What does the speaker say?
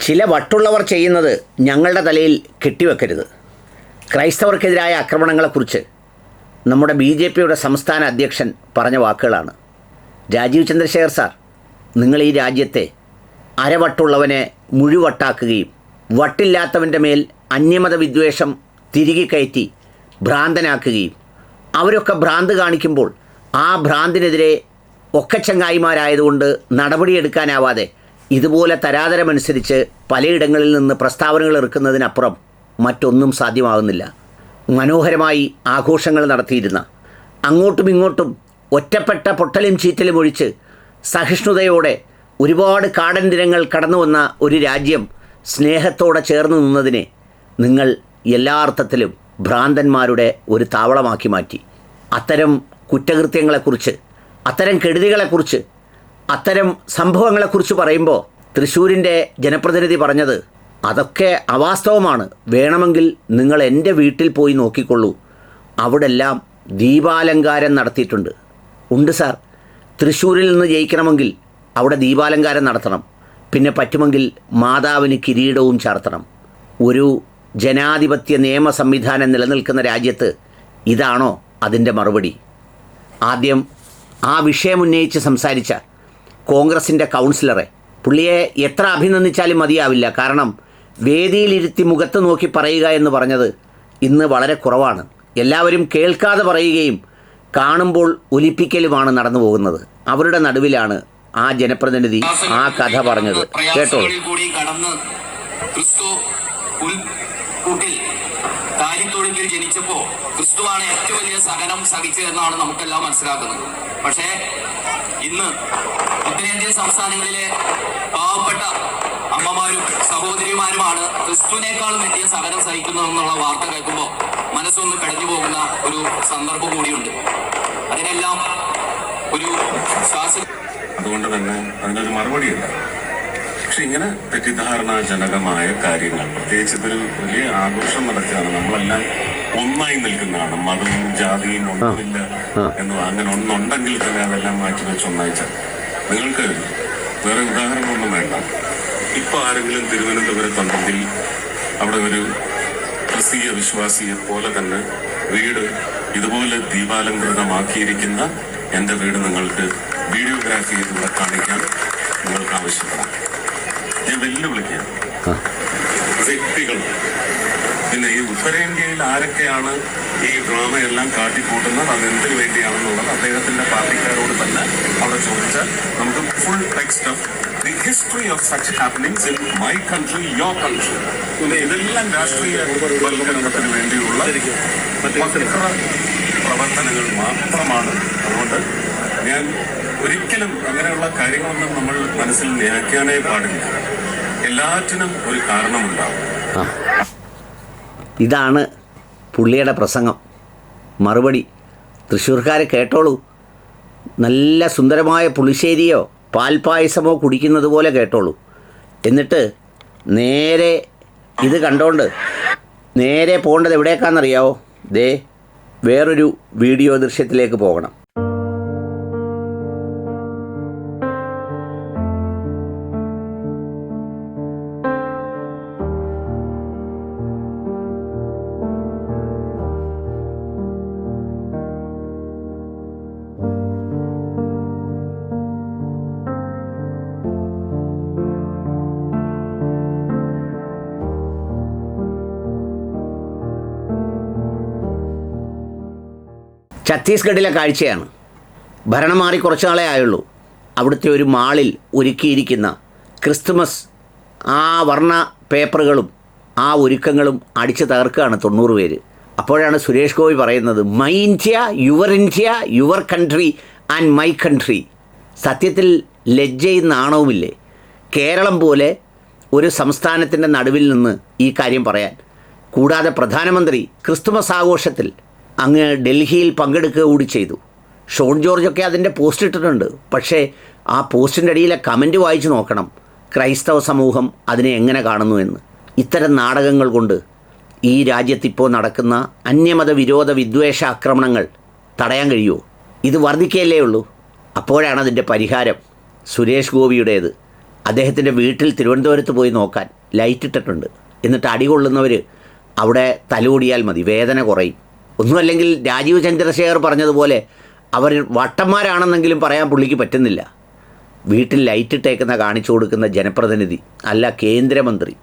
ചില വട്ടുള്ളവർ ചെയ്യുന്നത് ഞങ്ങളുടെ തലയിൽ കെട്ടിവെക്കരുത്. ക്രൈസ്തവർക്കെതിരായ ആക്രമണങ്ങളെക്കുറിച്ച് നമ്മുടെ BJPയുടെ സംസ്ഥാന അധ്യക്ഷൻ പറഞ്ഞ വാക്കുകളാണ്. രാജീവ് ചന്ദ്രശേഖർ സാർ, നിങ്ങൾ ഈ രാജ്യത്തെ അരവട്ടുള്ളവനെ മുഴുവട്ടാക്കുകയും വട്ടില്ലാത്തവൻ്റെ മേൽ അന്യമത വിദ്വേഷം തിരികെ കയറ്റി ഭ്രാന്തനാക്കുകയും അവരൊക്കെ ഭ്രാന്ത് കാണിക്കുമ്പോൾ ആ ഭ്രാന്തിനെതിരെ ഒക്കെ ചങ്ങായിമാരായതുകൊണ്ട് നടപടിയെടുക്കാനാവാതെ ഇതുപോലെ തരാതരമനുസരിച്ച് പലയിടങ്ങളിൽ നിന്ന് പ്രസ്താവനകൾ ഇറക്കുന്നതിനപ്പുറം മറ്റൊന്നും സാധ്യമാകുന്നില്ല. മനോഹരമായി ആഘോഷങ്ങൾ നടത്തിയിരുന്ന, അങ്ങോട്ടും ഇങ്ങോട്ടും ഒറ്റപ്പെട്ട പൊട്ടലും ചീറ്റലും ഒഴിച്ച് സഹിഷ്ണുതയോടെ ഒരുപാട് കാടൻ ദിനങ്ങൾ കടന്നു വന്ന ഒരു രാജ്യം സ്നേഹത്തോടെ ചേർന്ന് നിന്നതിനെ നിങ്ങൾ എല്ലാ അർത്ഥത്തിലും ഭ്രാന്തന്മാരുടെ ഒരു താവളമാക്കി മാറ്റി. അത്തരം കുറ്റകൃത്യങ്ങളെക്കുറിച്ച്, അത്തരം കെടുതികളെക്കുറിച്ച്, അത്തരം സംഭവങ്ങളെക്കുറിച്ച് പറയുമ്പോൾ തൃശ്ശൂരിൻ്റെ ജനപ്രതിനിധി പറഞ്ഞത് അതൊക്കെ അവാസ്തവമാണ്, വേണമെങ്കിൽ നിങ്ങൾ എൻ്റെ വീട്ടിൽ പോയി നോക്കിക്കൊള്ളൂ, അവിടെല്ലാം ദീപാലങ്കാരം നടത്തിയിട്ടുണ്ട്. ഉണ്ട് സാർ, തൃശ്ശൂരിൽ നിന്ന് ജയിക്കണമെങ്കിൽ അവിടെ ദീപാലങ്കാരം നടത്തണം, പിന്നെ പറ്റുമെങ്കിൽ മാതാവിന് കിരീടവും ചാർത്തണം. ഒരു ജനാധിപത്യ നിയമ സംവിധാനം നിലനിൽക്കുന്ന രാജ്യത്ത് ഇതാണോ അതിൻ്റെ മറുപടി? ആദ്യം ആ വിഷയം ഉന്നയിച്ച് സംസാരിച്ച കോൺഗ്രസിൻ്റെ കൗൺസിലറെ, പുള്ളിയെ എത്ര അഭിനന്ദിച്ചാലും മതിയാവില്ല. കാരണം വേദിയിലിരുത്തി മുഖത്ത് നോക്കി പറയുക എന്ന് പറഞ്ഞത് ഇന്ന് വളരെ കുറവാണ്. എല്ലാവരും കേൾക്കാതെ പറയുകയും കാണുമ്പോൾ ഒലിപ്പിക്കലുമാണ് നടന്നു പോകുന്നത്. അവരുടെ നടുവിലാണ് ആ ജനപ്രതിനിധി ആ കഥ പറഞ്ഞത്. കേട്ടോളൂ. താരിത്തൊഴുക്കിൽ ജനിച്ചപ്പോ ക്രിസ്തുവാണ് ഏറ്റവും വലിയ സഹനം സഹിച്ചതെന്നാണ് നമുക്കെല്ലാം മനസ്സിലാക്കുന്നത്. പക്ഷേ ഇന്ന് ഉത്തരേന്ത്യൻ സംസ്ഥാനങ്ങളിലെ പാവപ്പെട്ട അമ്മമാരും സഹോദരിമാരുമാണ് ക്രിസ്തുവിനേക്കാളും വലിയ സഹനം സഹിക്കുന്നതെന്നുള്ള വാർത്ത കേൾക്കുമ്പോൾ മനസ്സൊന്ന് കടഞ്ഞു പോകുന്ന ഒരു സന്ദർഭം കൂടിയുണ്ട്. അതിനെല്ലാം ഒരു അതുകൊണ്ട് തന്നെ അതിനൊരു മറുപടിയില്ല. പക്ഷെ ഇങ്ങനെ തെറ്റിദ്ധാരണാജനകമായ കാര്യങ്ങൾ, പ്രത്യേകിച്ച് ഇതൊരു വലിയ ആഘോഷം നടക്കുകയാണ്, നമ്മളെല്ലാം ഒന്നായി നിൽക്കുന്നതാണ്, മതവും ജാതിയും ഒന്നുമില്ല എന്ന്, അങ്ങനെ ഒന്നുണ്ടെങ്കിൽ തന്നെ അതെല്ലാം മാറ്റി വെച്ച് ഒന്നായിച്ചാൽ. നിങ്ങൾക്ക് വേറെ ഉദാഹരണമൊന്നും വേണ്ട. ഇപ്പൊ ആരെങ്കിലും തിരുവനന്തപുരത്തുണ്ടെങ്കിൽ അവിടെ ഒരു ക്രിസ്തീയ വിശ്വാസിയെ പോലെ തന്നെ വീട് ഇതുപോലെ ദീപാലങ്കൃതമാക്കിയിരിക്കുന്ന എൻ്റെ വീട് നിങ്ങൾക്ക് വീഡിയോഗ്രാഫി ചെയ്തിവിടെ കാണിക്കാൻ നിങ്ങൾക്ക് ആവശ്യപ്പെടാം. ഞാൻ വെല്ലുവിളിക്കുകയാണ് വ്യക്തികൾ. പിന്നെ ഈ ഉത്തരേന്ത്യയിൽ ആരൊക്കെയാണ് ഈ ഡ്രാമയെല്ലാം കാട്ടിക്കൂട്ടുന്നത്, അതെന്തിനു വേണ്ടിയാണെന്നുള്ളത് അദ്ദേഹത്തിന്റെ പാർട്ടിക്കാരോട് തന്നെ അവിടെ ചോദിച്ചാൽ നമുക്ക് full text of the history of such happenings in my country, your country. ഇതെല്ലാം രാഷ്ട്രീയ വൽക്കരണത്തിന് വേണ്ടിയുള്ള പ്രവർത്തനങ്ങൾ മാത്രമാണ്. അതുകൊണ്ട് ഞാൻ ഒരിക്കലും അങ്ങനെയുള്ള കാര്യങ്ങളൊന്നും നമ്മൾ മനസ്സിൽ വ്യാഖ്യാനേ പാടില്ല. എല്ലാറ്റിനും ഒരു കാരണമുണ്ടാവും. ഇതാണ് പുള്ളിയുടെ പ്രസംഗം. മറുപടി തൃശ്ശൂർക്കാരെ കേട്ടോളൂ. നല്ല സുന്ദരമായ പുളിശ്ശേരിയോ പാൽപ്പായസമോ കുടിക്കുന്നത് പോലെ കേട്ടോളൂ. എന്നിട്ട് നേരെ ഇത് കണ്ടോണ്ട് നേരെ പോകേണ്ടത് എവിടേക്കാണെന്നറിയാവോ? ദേ വേറൊരു വീഡിയോ ദൃശ്യത്തിലേക്ക് പോകണം. ഛത്തീസ്ഗഡിലെ കാഴ്ചയാണ്. ഭരണം മാറി കുറച്ച് നാളേ ആയുള്ളൂ. അവിടുത്തെ ഒരു മാളിൽ ഒരുക്കിയിരിക്കുന്ന ക്രിസ്തുമസ് ആ വർണ്ണ പേപ്പറുകളും ആ ഒരുക്കങ്ങളും അടിച്ച് തകർക്കുകയാണ് 90 പേര്. അപ്പോഴാണ് സുരേഷ് ഗോപി പറയുന്നത്, my India, your country and my country. സത്യത്തിൽ ലജ്ജയും നാണവുമില്ലേ? കേരളം പോലെ ഒരു സംസ്ഥാനത്തിൻ്റെ നടുവിൽ നിന്ന് ഈ കാര്യം പറയാൻ. കൂടാതെ പ്രധാനമന്ത്രി ക്രിസ്തുമസ് ആഘോഷത്തിൽ അങ്ങ് ഡൽഹിയിൽ പങ്കെടുക്കുക കൂടി ചെയ്തു. ഷോൺ ജോർജൊക്കെ അതിൻ്റെ പോസ്റ്റ് ഇട്ടിട്ടുണ്ട്. പക്ഷേ ആ പോസ്റ്റിൻ്റെ അടിയിലെ കമൻറ്റ് വായിച്ച് നോക്കണം, ക്രൈസ്തവ സമൂഹം അതിനെ എങ്ങനെ കാണുന്നു എന്ന്. ഇത്തരം നാടകങ്ങൾ കൊണ്ട് ഈ രാജ്യത്തിപ്പോൾ നടക്കുന്ന അന്യമത വിരോധ വിദ്വേഷ ആക്രമണങ്ങൾ തടയാൻ കഴിയുമോ? ഇത് വർദ്ധിക്കുകയല്ലേ ഉള്ളൂ. അപ്പോഴാണ് അതിൻ്റെ പരിഹാരം സുരേഷ് ഗോപിയുടേത്. അദ്ദേഹത്തിൻ്റെ വീട്ടിൽ തിരുവനന്തപുരത്ത് പോയി നോക്കാൻ. ലൈറ്റ് ഇട്ടിട്ടുണ്ട്. എന്നിട്ട് അടി കൊള്ളുന്നവർ അവിടെ തലോടിയാൽ മതി, വേദന കുറയും. ഒന്നുമല്ലെങ്കിൽ രാജീവ് ചന്ദ്രശേഖർ പറഞ്ഞതുപോലെ അവർ വട്ടന്മാരാണെന്നെങ്കിലും പറയാൻ പുള്ളിക്ക് പറ്റുന്നില്ല. വീട്ടിൽ ലൈറ്റ് ഇട്ടേക്കുന്ന കാണിച്ചു കൊടുക്കുന്ന ജനപ്രതിനിധി അല്ല കേന്ദ്രമന്ത്രി.